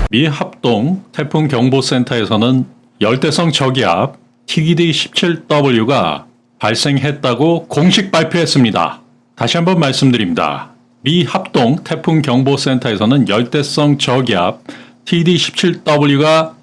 미 합동 태풍 경보센터에서는 열대성 저기압 TD17W가 발생했다고 공식 발표했습니다. 다시 한번 말씀드립니다. 미 합동 태풍 경보센터에서는 열대성 저기압 TD17W가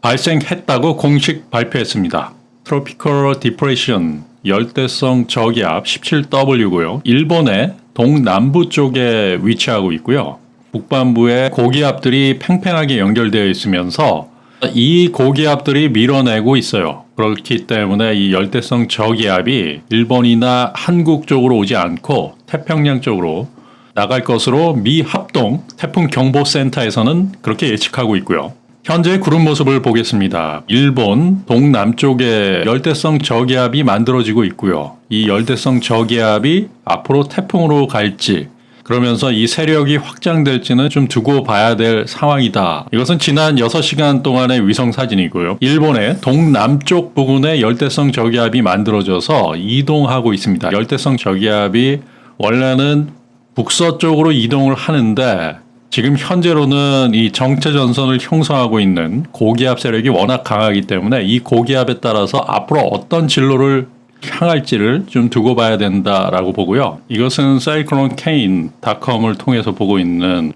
발생했다고 공식 발표했습니다. 트로피컬 디프레션 열대성 저기압 17W고요. 일본의 동남부 쪽에 위치하고 있고요. 북반부에 고기압들이 팽팽하게 연결되어 있으면서 이 고기압들이 밀어내고 있어요. 그렇기 때문에 이 열대성 저기압이 일본이나 한국 쪽으로 오지 않고 태평양 쪽으로 나갈 것으로 미 합동 태풍 경보센터에서는 그렇게 예측하고 있고요. 현재 구름 모습을 보겠습니다. 일본 동남쪽에 열대성 저기압이 만들어지고 있고요. 이 열대성 저기압이 앞으로 태풍으로 갈지 그러면서 이 세력이 확장될지는 좀 두고 봐야 될 상황이다. 이것은 지난 6시간 동안의 위성 사진이고요. 일본의 동남쪽 부근에 열대성 저기압이 만들어져서 이동하고 있습니다. 열대성 저기압이 원래는 북서쪽으로 이동을 하는데 지금 현재로는 이 정체 전선을 형성하고 있는 고기압 세력이 워낙 강하기 때문에 이 고기압에 따라서 앞으로 어떤 진로를 향할지를 좀 두고 봐야 된다라고 보고요. 이것은 cycloneKane.com을 통해서 보고 있는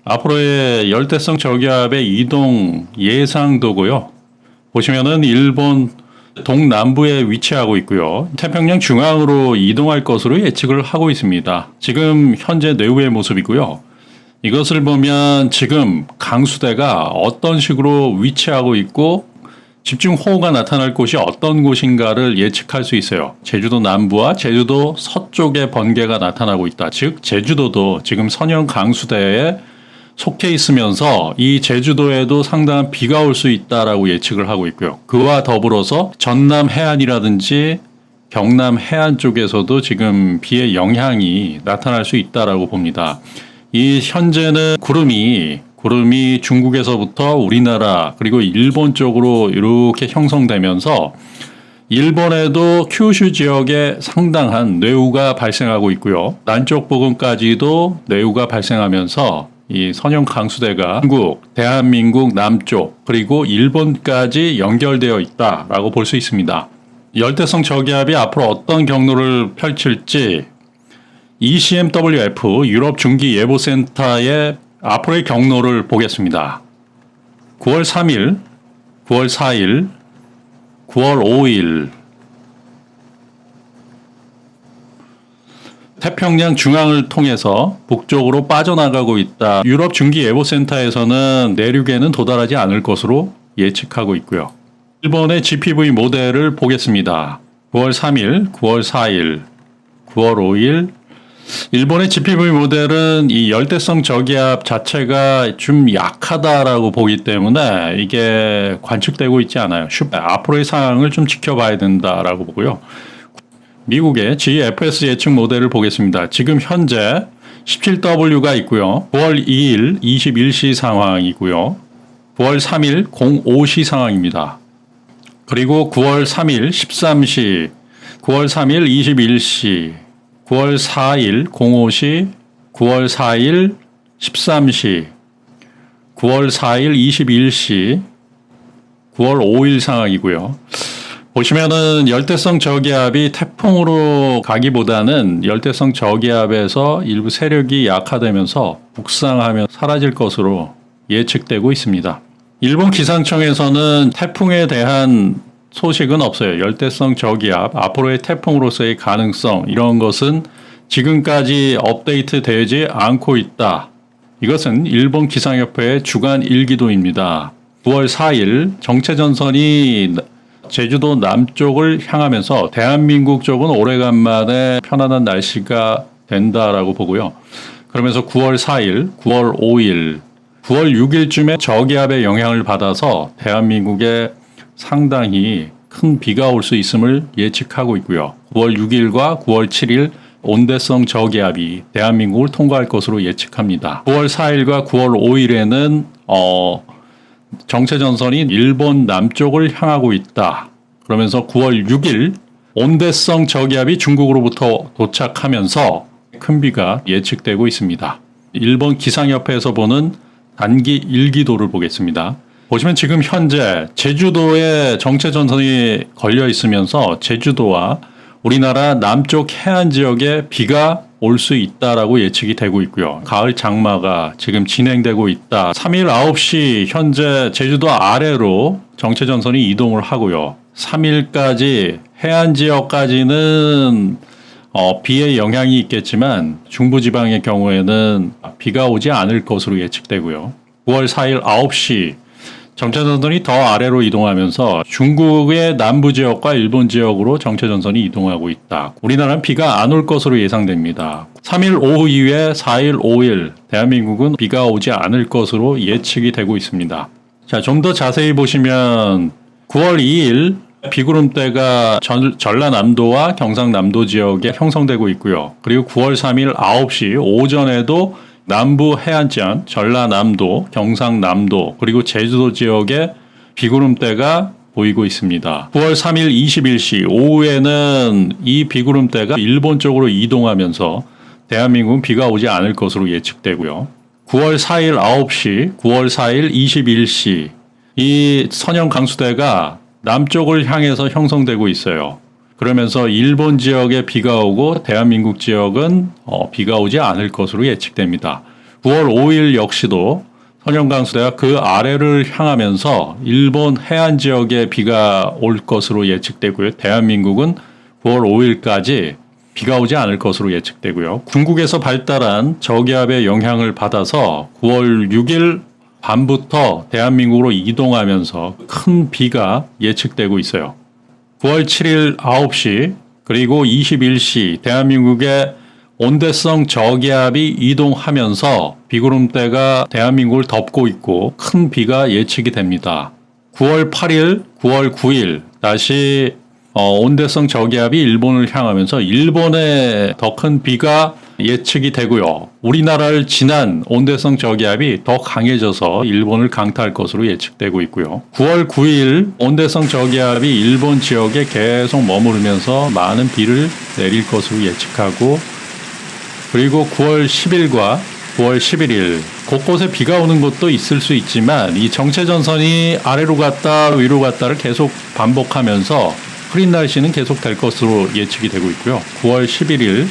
앞으로의 열대성 저기압의 이동 예상도고요. 보시면은 일본 동남부에 위치하고 있고요. 태평양 중앙으로 이동할 것으로 예측을 하고 있습니다. 지금 현재 뇌우의 모습이고요. 이것을 보면 지금 강수대가 어떤 식으로 위치하고 있고 집중호우가 나타날 곳이 어떤 곳인가를 예측할 수 있어요. 제주도 남부와 제주도 서쪽에 번개가 나타나고 있다. 즉 제주도도 지금 선형 강수대에 속해 있으면서 이 제주도에도 상당한 비가 올 수 있다라고 예측을 하고 있고요. 그와 더불어서 전남 해안이라든지 경남 해안 쪽에서도 지금 비의 영향이 나타날 수 있다라고 봅니다. 이 현재는 구름이 중국에서부터 우리나라 그리고 일본 쪽으로 이렇게 형성되면서 일본에도 큐슈 지역에 상당한 뇌우가 발생하고 있고요. 남쪽 부근까지도 뇌우가 발생하면서 이 선형 강수대가 한국, 대한민국 남쪽 그리고 일본까지 연결되어 있다라고 볼 수 있습니다. 열대성 저기압이 앞으로 어떤 경로를 펼칠지 ECMWF 유럽 중기 예보센터의 앞으로의 경로를 보겠습니다. 9월 3일, 9월 4일, 9월 5일 태평양 중앙을 통해서 북쪽으로 빠져나가고 있다. 유럽 중기 예보센터에서는 내륙에는 도달하지 않을 것으로 예측하고 있고요. 일본의 GPV 모델을 보겠습니다. 9월 3일, 9월 4일, 9월 5일 일본의 GPV 모델은 이 열대성 저기압 자체가 좀 약하다라고 보기 때문에 이게 관측되고 있지 않아요. 앞으로의 상황을 좀 지켜봐야 된다라고 보고요. 미국의 GFS 예측 모델을 보겠습니다. 지금 현재 17W가 있고요. 9월 2일 21시 상황이고요. 9월 3일 05시 상황입니다. 그리고 9월 3일 13시, 9월 3일 21시, 9월 4일 05시, 9월 4일 13시, 9월 4일 21시, 9월 5일 상황이고요. 보시면은 열대성 저기압이 태풍으로 가기보다는 열대성 저기압에서 일부 세력이 약화되면서 북상하며 사라질 것으로 예측되고 있습니다. 일본 기상청에서는 태풍에 대한 소식은 없어요. 열대성 저기압, 앞으로의 태풍으로서의 가능성 이런 것은 지금까지 업데이트 되지 않고 있다. 이것은 일본 기상협회의 주간 일기도입니다. 9월 4일 정체전선이 제주도 남쪽을 향하면서 대한민국 쪽은 오래간만에 편안한 날씨가 된다라고 보고요. 그러면서 9월 4일, 9월 5일, 9월 6일쯤에 저기압의 영향을 받아서 대한민국에 상당히 큰 비가 올 수 있음을 예측하고 있고요. 9월 6일과 9월 7일 온대성 저기압이 대한민국을 통과할 것으로 예측합니다. 9월 4일과 9월 5일에는 정체전선이 일본 남쪽을 향하고 있다. 그러면서 9월 6일 온대성 저기압이 중국으로부터 도착하면서 큰 비가 예측되고 있습니다. 일본 기상협회에서 보는 단기 일기도를 보겠습니다. 보시면 지금 현재 제주도에 정체 전선이 걸려 있으면서 제주도와 우리나라 남쪽 해안 지역에 비가 올 수 있다라고 예측이 되고 있고요. 가을 장마가 지금 진행되고 있다. 3일 9시 현재 제주도 아래로 정체 전선이 이동을 하고요. 3일까지 해안 지역까지는 비의 영향이 있겠지만 중부지방의 경우에는 비가 오지 않을 것으로 예측되고요. 9월 4일 9시 정체전선이 더 아래로 이동하면서 중국의 남부 지역과 일본 지역으로 정체전선이 이동하고 있다. 우리나라는 비가 안 올 것으로 예상됩니다. 3일 오후 이후에 4일, 5일 대한민국은 비가 오지 않을 것으로 예측이 되고 있습니다. 자, 좀 더 자세히 보시면 9월 2일 비구름대가 전라남도와 경상남도 지역에 형성되고 있고요. 그리고 9월 3일 9시 오전에도 남부 해안전, 전라남도, 경상남도, 그리고 제주도 지역에 비구름대가 보이고 있습니다. 9월 3일 21시 오후에는 이 비구름대가 일본 쪽으로 이동하면서 대한민국은 비가 오지 않을 것으로 예측되고요. 9월 4일 9시, 9월 4일 21시 이 선형 강수대가 남쪽을 향해서 형성되고 있어요. 그러면서 일본 지역에 비가 오고 대한민국 지역은 비가 오지 않을 것으로 예측됩니다. 9월 5일 역시도 선형강수대가 그 아래를 향하면서 일본 해안 지역에 비가 올 것으로 예측되고요. 대한민국은 9월 5일까지 비가 오지 않을 것으로 예측되고요. 중국에서 발달한 저기압의 영향을 받아서 9월 6일 밤부터 대한민국으로 이동하면서 큰 비가 예측되고 있어요. 9월 7일 9시 그리고 21시 대한민국의 온대성 저기압이 이동하면서 비구름대가 대한민국을 덮고 있고 큰 비가 예측이 됩니다. 9월 8일, 9월 9일 다시 온대성 저기압이 일본을 향하면서 일본에 더 큰 비가 예측이 되고요. 우리나라를 지난 온대성 저기압이 더 강해져서 일본을 강타할 것으로 예측되고 있고요. 9월 9일 온대성 저기압이 일본 지역에 계속 머무르면서 많은 비를 내릴 것으로 예측하고 그리고 9월 10일과 9월 11일 곳곳에 비가 오는 곳도 있을 수 있지만 이 정체전선이 아래로 갔다 위로 갔다를 계속 반복하면서 흐린 날씨는 계속 될 것으로 예측이 되고 있고요. 9월 11일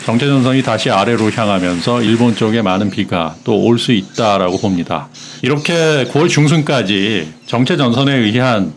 정체전선이 다시 아래로 향하면서 일본 쪽에 많은 비가 또 올 수 있다라고 봅니다. 이렇게 9월 중순까지 정체전선에 의한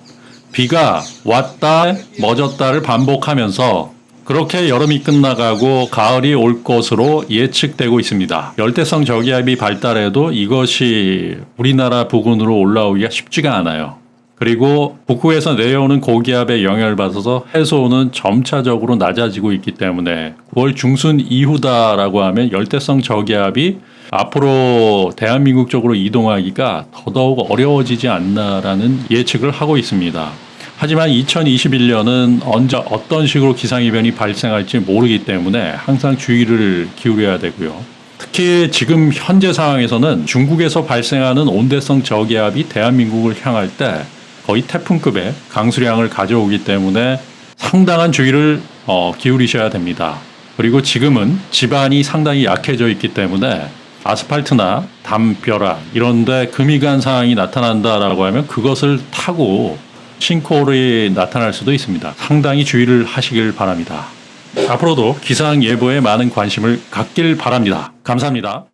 비가 왔다 멎었다를 반복하면서 그렇게 여름이 끝나가고 가을이 올 것으로 예측되고 있습니다. 열대성 저기압이 발달해도 이것이 우리나라 부근으로 올라오기가 쉽지가 않아요. 그리고 북극에서 내려오는 고기압의 영향을 받아서 해수온은 점차적으로 낮아지고 있기 때문에 9월 중순 이후다라고 하면 열대성 저기압이 앞으로 대한민국 쪽으로 이동하기가 더더욱 어려워지지 않나라는 예측을 하고 있습니다. 하지만 2021년은 언제 어떤 식으로 기상이변이 발생할지 모르기 때문에 항상 주의를 기울여야 되고요. 특히 지금 현재 상황에서는 중국에서 발생하는 온대성 저기압이 대한민국을 향할 때 거의 태풍급의 강수량을 가져오기 때문에 상당한 주의를 기울이셔야 됩니다. 그리고 지금은 지반이 상당히 약해져 있기 때문에 아스팔트나 담벼락 이런 데 금이 간 상황이 나타난다라고 하면 그것을 타고 싱크홀이 나타날 수도 있습니다. 상당히 주의를 하시길 바랍니다. 앞으로도 기상 예보에 많은 관심을 갖길 바랍니다. 감사합니다.